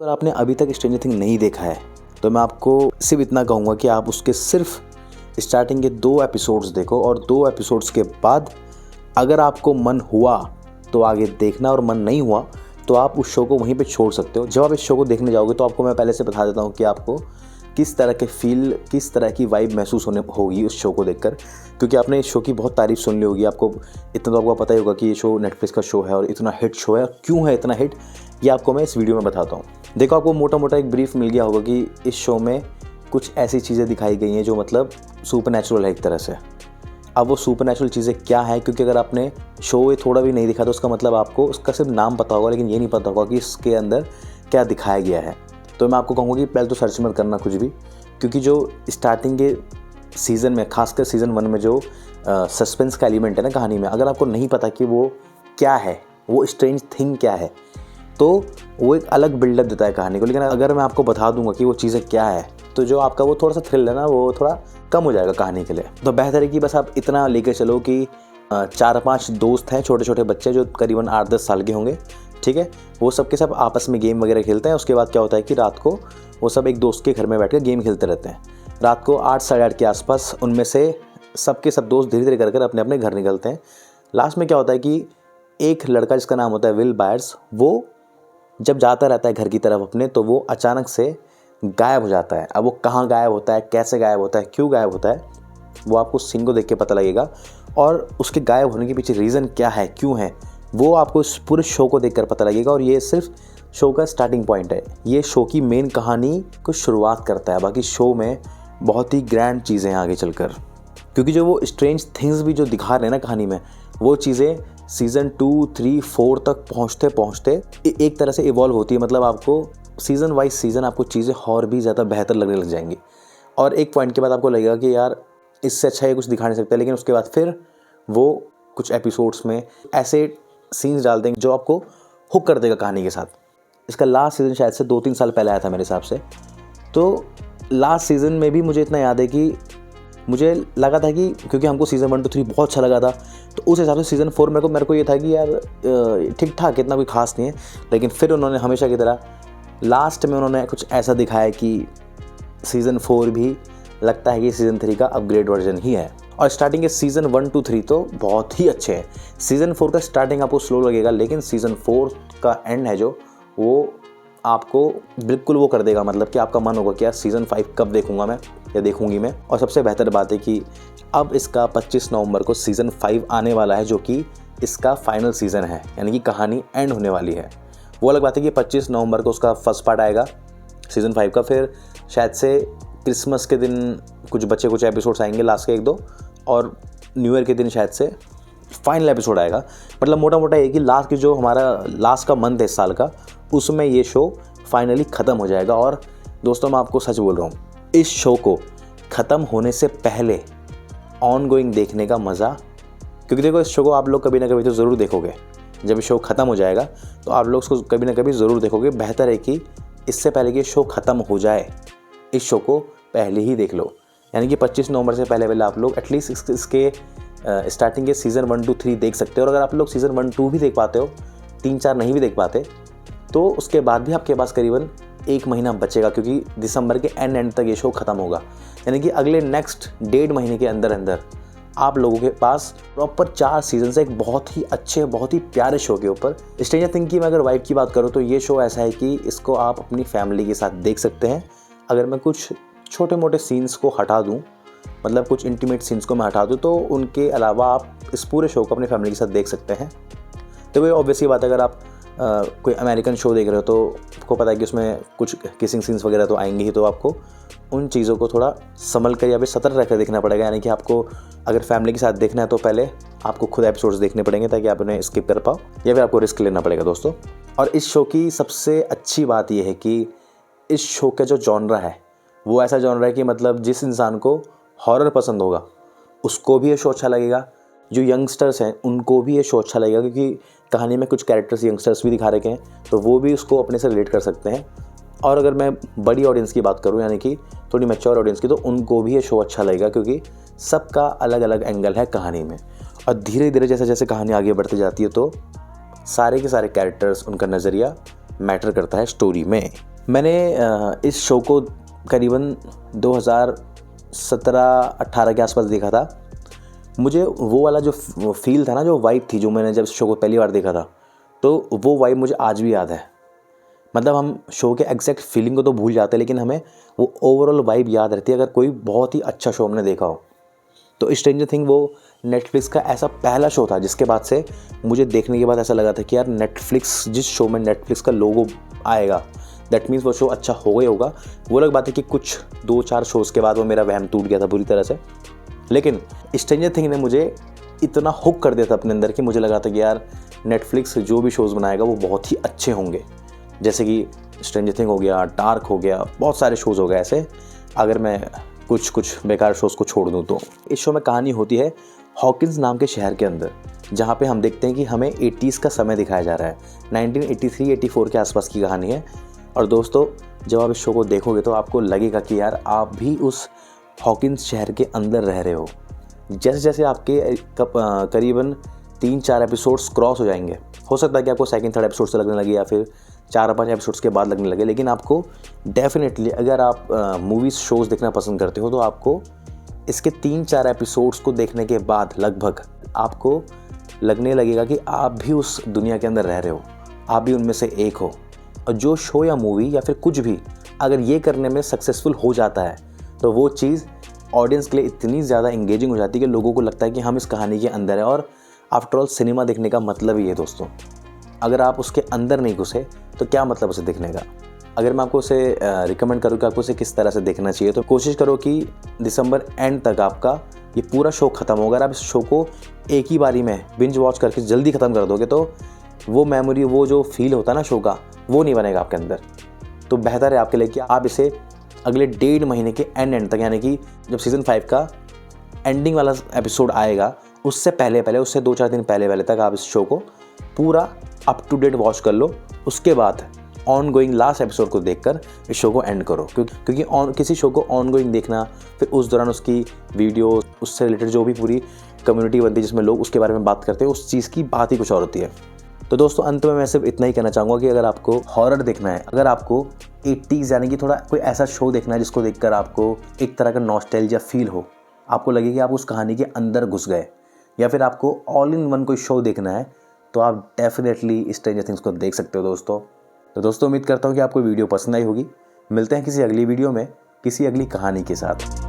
अगर आपने अभी तक स्ट्रेंजर थिंग नहीं देखा है तो मैं आपको सिर्फ इतना कहूँगा कि आप उसके सिर्फ स्टार्टिंग के 2 एपिसोड्स देखो और 2 एपिसोड्स के बाद अगर आपको मन हुआ तो आगे देखना और मन नहीं हुआ तो आप उस शो को वहीं पे छोड़ सकते हो। जब आप इस शो को देखने जाओगे तो आपको मैं पहले से बता देता हूँ कि आपको किस तरह के फील, किस तरह की वाइब महसूस होने होगी उस शो को देखकर, क्योंकि आपने इस शो की बहुत तारीफ़ सुन ली होगी। आपको इतना तो आपको पता ही होगा कि ये शो नेटफ्लिक्स का शो है और इतना हिट शो है। क्यों है इतना हिट ये आपको मैं इस वीडियो में बताता हूँ। देखो, आपको मोटा मोटा एक ब्रीफ मिल गया होगा कि इस शो में कुछ ऐसी चीज़ें दिखाई गई हैं जो मतलब सुपर नेचुरल है एक तरह से। अब वो सुपर नेचुरल चीज़ें क्या है, क्योंकि अगर आपने शो थोड़ा भी नहीं देखा तो उसका मतलब आपको उसका सिर्फ नाम पता होगा लेकिन ये नहीं पता होगा कि इसके अंदर क्या दिखाया गया है। तो मैं आपको कहूँगा कि पहले तो सर्च मत करना कुछ भी, क्योंकि जो स्टार्टिंग के सीज़न में, खासकर सीज़न 1 में जो सस्पेंस का एलिमेंट है ना कहानी में, अगर आपको नहीं पता कि वो क्या है, वो स्ट्रेंज थिंग क्या है, तो वो एक अलग बिल्डअप देता है कहानी को। लेकिन अगर मैं आपको बता दूंगा कि वो चीज़ें क्या है तो जो आपका वो थोड़ा सा थ्रिल है ना वो थोड़ा कम हो जाएगा कहानी के लिए। तो बेहतर है कि बस आप इतना लेकर चलो कि 4-5 दोस्त हैं, छोटे छोटे बच्चे जो करीबन 8-10 साल के होंगे, ठीक है। वो सब के सब आपस में गेम वगैरह खेलते हैं। उसके बाद क्या होता है कि रात को वो सब एक दोस्त के घर में बैठ कर गेम खेलते रहते हैं। रात को 8 साढ़े 8 के आसपास उनमें से सब के सब दोस्त धीरे धीरे कर अपने अपने घर निकलते हैं। लास्ट में क्या होता है कि एक लड़का जिसका नाम होता है विल बायर्स, वो जब जाता रहता है घर की तरफ अपने, तो वो अचानक से गायब हो जाता है। अब वो कहाँ गायब होता है, कैसे गायब होता है, क्यों गायब होता है, वो आपको सीन को देख के पता लगेगा। और उसके गायब होने के पीछे रीज़न क्या है, क्यों है, वो आपको इस पूरे शो को देखकर पता लगेगा। और ये सिर्फ शो का स्टार्टिंग पॉइंट है, ये शो की मेन कहानी को शुरुआत करता है। बाकी शो में बहुत ही ग्रैंड चीज़ें हैं आगे चलकर, क्योंकि जो वो स्ट्रेंज थिंग्स भी जो दिखा रहे हैं ना कहानी में, वो चीज़ें सीज़न 2, 3, 4 तक पहुँचते पहुँचते एक तरह से इवॉल्व होती है। मतलब आपको सीज़न वाइज सीज़न आपको चीज़ें और भी ज़्यादा बेहतर लगने लग जाएंगी। और एक पॉइंट के बाद आपको लगेगा कि यार इससे अच्छा ये कुछ दिखा नहीं सकता। लेकिन उसके बाद फिर वो कुछ एपिसोड्स में ऐसे सीन्स डाल देंगे जो आपको हुक कर देगा कहानी के साथ। इसका लास्ट सीज़न शायद से 2-3 साल पहले आया था मेरे हिसाब से। तो लास्ट सीज़न में भी मुझे इतना याद है कि मुझे लगा था कि क्योंकि हमको सीज़न 1 to 3 बहुत अच्छा लगा था, तो उस हिसाब से सीज़न 4 मेरे को ये था कि यार ठीक ठाक, इतना कोई खास नहीं है। लेकिन फिर उन्होंने हमेशा की तरह लास्ट में उन्होंने कुछ ऐसा दिखाया कि सीज़न 4 भी लगता है कि सीज़न 3 का अपग्रेड वर्जन ही है। और स्टार्टिंग के सीज़न 1 to 3 तो बहुत ही अच्छे हैं। सीज़न 4 का स्टार्टिंग आपको स्लो लगेगा, लेकिन सीज़न 4 का एंड है जो, वो आपको बिल्कुल वो कर देगा। मतलब कि आपका मन होगा कि यार सीज़न 5 कब देखूंगा मैं या देखूंगी मैं। और सबसे बेहतर बात है कि अब इसका 25 नवंबर को सीज़न 5 आने वाला है, जो कि इसका फाइनल सीज़न है, यानी कि कहानी एंड होने वाली है। वो अलग बात है कि 25 नवंबर को उसका फर्स्ट पार्ट आएगा सीज़न 5 का। फिर शायद से क्रिसमस के दिन कुछ बचे कुछ एपिसोड्स आएंगे, लास्ट के 1-2, और न्यू ईयर के दिन शायद से फाइनल एपिसोड आएगा। मतलब मोटा मोटा ये कि लास्ट की जो हमारा लास्ट का मंथ है इस साल का, उसमें ये शो फाइनली ख़त्म हो जाएगा। और दोस्तों मैं आपको सच बोल रहा हूँ, इस शो को ख़त्म होने से पहले ऑन गोइंग देखने का मज़ा, क्योंकि देखो इस शो को आप लोग कभी ना कभी तो ज़रूर देखोगे। जब ये शो ख़त्म हो जाएगा तो आप लोग उसको कभी ना कभी ज़रूर देखोगे। बेहतर है कि इससे पहले कि शो ख़त्म हो जाए, इस शो को पहले ही देख लो। यानी कि 25 नवंबर से पहले आप लोग एटलीस्ट इसके स्टार्टिंग के सीज़न 1 to 3 देख सकते हो। और अगर आप लोग सीज़न 1, 2 भी देख पाते हो, 3-4 नहीं भी देख पाते, तो उसके बाद भी आपके पास करीबन 1 महीना बचेगा, क्योंकि दिसंबर के एंड तक ये शो ख़त्म होगा। यानी कि अगले नेक्स्ट 1.5 महीने के अंदर अंदर आप लोगों के पास प्रॉपर 4 सीजन से एक बहुत ही अच्छे, बहुत ही प्यारे शो के ऊपर। स्ट्रेंजर थिंग्स की मैं अगर वाइब की बात करूँ तो ये शो ऐसा है कि इसको आप अपनी फैमिली के साथ देख सकते हैं। अगर मैं कुछ छोटे मोटे सीन्स को हटा दूँ, मतलब कुछ इंटीमेट सीन्स को मैं हटा दूँ, तो उनके अलावा आप इस पूरे शो को अपनी फैमिली के साथ देख सकते हैं। तो वही ऑब्वियसली बात है, अगर आप कोई अमेरिकन शो देख रहे हो तो आपको पता है कि उसमें कुछ किसिंग सीन्स वगैरह तो आएंगे ही, तो आपको उन चीज़ों को थोड़ा संभल कर या फिर सतर्क रहकर देखना पड़ेगा। यानी कि आपको अगर फैमिली के साथ देखना है तो पहले आपको खुद एपिसोड्स देखने पड़ेंगे ताकि आप उन्हें स्किप कर पाओ, या फिर आपको रिस्क लेना पड़ेगा दोस्तों। और इस शो की सबसे अच्छी बात यह है कि इस शो का जो जॉनरा है वो ऐसा जॉनरा है कि मतलब जिस इंसान को हॉरर पसंद होगा उसको भी ये शो अच्छा लगेगा, जो यंगस्टर्स हैं उनको भी ये शो अच्छा लगेगा, क्योंकि कहानी में कुछ कैरेक्टर्स यंगस्टर्स भी दिखा रखे हैं, तो वो भी उसको अपने से रिलेट कर सकते हैं। और अगर मैं बड़ी ऑडियंस की बात करूं, यानी कि थोड़ी मैच्योर ऑडियंस की, तो उनको भी ये शो अच्छा लगेगा, क्योंकि सबका अलग अलग एंगल है कहानी में। और धीरे धीरे जैसे जैसे कहानी आगे बढ़ती जाती है तो सारे के सारे कैरेक्टर्स, उनका नज़रिया मैटर करता है स्टोरी में। मैंने इस शो को करीबन 2017-18 के आसपास देखा था। मुझे वो वाला जो फील था ना, जो वाइब थी, जो मैंने जब शो को पहली बार देखा था, तो वो वाइब मुझे आज भी याद है। मतलब हम शो के एग्जैक्ट फीलिंग को तो भूल जाते हैं, लेकिन हमें वो ओवरऑल वाइब याद रहती है अगर कोई बहुत ही अच्छा शो हमने देखा हो। तो स्ट्रेंजर थिंग वो नेटफ्लिक्स का ऐसा पहला शो था जिसके बाद से मुझे देखने के बाद ऐसा लगा था कि यार नेटफ्लिक्स, जिस शो में नेटफ्लिक्स का लोगो आएगा दैट मीन्स वो शो अच्छा हो गया होगा। वो अलग बात है कि कुछ 2-4 शोज़ के बाद वो मेरा वहम टूट गया था पूरी तरह से, लेकिन स्ट्रेंजर थिंग ने मुझे इतना हुक कर दिया था अपने अंदर कि मुझे लगा था कि यार नेटफ्लिक्स जो भी शोज़ बनाएगा वो बहुत ही अच्छे होंगे। जैसे कि स्ट्रेंजर थिंग हो गया, डार्क हो गया, बहुत सारे शोज़ हो गए ऐसे, अगर मैं कुछ बेकार शोज़ को छोड़ दूँ तो। इस शो में कहानी होती है हॉकिंस नाम के शहर के अंदर, जहाँ पे हम देखते हैं कि हमें 80s का समय दिखाया जा रहा है। 1983-84 के आसपास की कहानी है। और दोस्तों, जब आप इस शो को देखोगे तो आपको लगेगा कि यार आप भी उस हॉकिंस शहर के अंदर रह रहे हो। जैसे जैसे आपके करीबन 3-4 एपिसोड्स क्रॉस हो जाएंगे, हो सकता है कि आपको सेकंड थर्ड एपिसोड से लगने लगे या फिर 4-5 एपिसोड्स के बाद लगने लगे, लेकिन आपको डेफिनेटली अगर आप मूवीज़ शोज़ देखना पसंद करते हो तो आपको इसके 3-4 एपिसोड्स को देखने के बाद लगभग आपको लगने लगेगा कि आप भी उस दुनिया के अंदर रह रहे हो, आप भी उनमें से एक हो। और जो शो या मूवी या फिर कुछ भी अगर ये करने में सक्सेसफुल हो जाता है तो वो चीज़ ऑडियंस के लिए इतनी ज़्यादा इंगेजिंग हो जाती है कि लोगों को लगता है कि हम इस कहानी के अंदर हैं। और आफ्टर ऑल सिनेमा देखने का मतलब ही है दोस्तों, अगर आप उसके अंदर नहीं घुसे तो क्या मतलब उसे देखने का। अगर मैं आपको उसे रिकमेंड करूँ कि आपको उसे किस तरह से देखना चाहिए, तो कोशिश करो कि दिसंबर एंड तक आपका ये पूरा शो ख़त्म हो। अगर आप इस शो को एक ही बारी में बिंज वॉच करके जल्दी ख़त्म कर दोगे तो वो मेमोरी, वो जो फील होता है ना शो का, वो नहीं बनेगा आपके अंदर। तो बेहतर है आपके लिए कि आप इसे अगले 1.5 महीने के एंड तक, यानी कि जब सीज़न 5 का एंडिंग वाला एपिसोड आएगा उससे पहले उससे 2-4 दिन पहले तक आप इस शो को पूरा अप टू डेट वॉच कर लो। उसके बाद ऑन गोइंग लास्ट एपिसोड को देखकर इस शो को एंड करो, क्योंकि किसी शो को ऑन गोइंग देखना, फिर उस दौरान उसकी वीडियो, उससे रिलेटेड जो भी पूरी कम्युनिटी बनती है जिसमें लोग उसके बारे में बात करते हैं, उस चीज़ की बात ही कुछ और होती है। तो दोस्तों, अंत में मैं सिर्फ इतना ही कहना चाहूँगा कि अगर आपको हॉरर देखना है, अगर आपको 80s यानी कि थोड़ा कोई ऐसा शो देखना है जिसको देखकर आपको एक तरह का नॉस्टैल्जिया फील हो, आपको लगे कि आप उस कहानी के अंदर घुस गए, या फिर आपको ऑल इन वन कोई शो देखना है, तो आप डेफिनेटली स्ट्रेंजर थिंग्स को देख सकते हो दोस्तों। तो दोस्तों, उम्मीद करता हूँ कि आपको वीडियो पसंद आई होगी। मिलते हैं किसी अगली वीडियो में किसी अगली कहानी के साथ।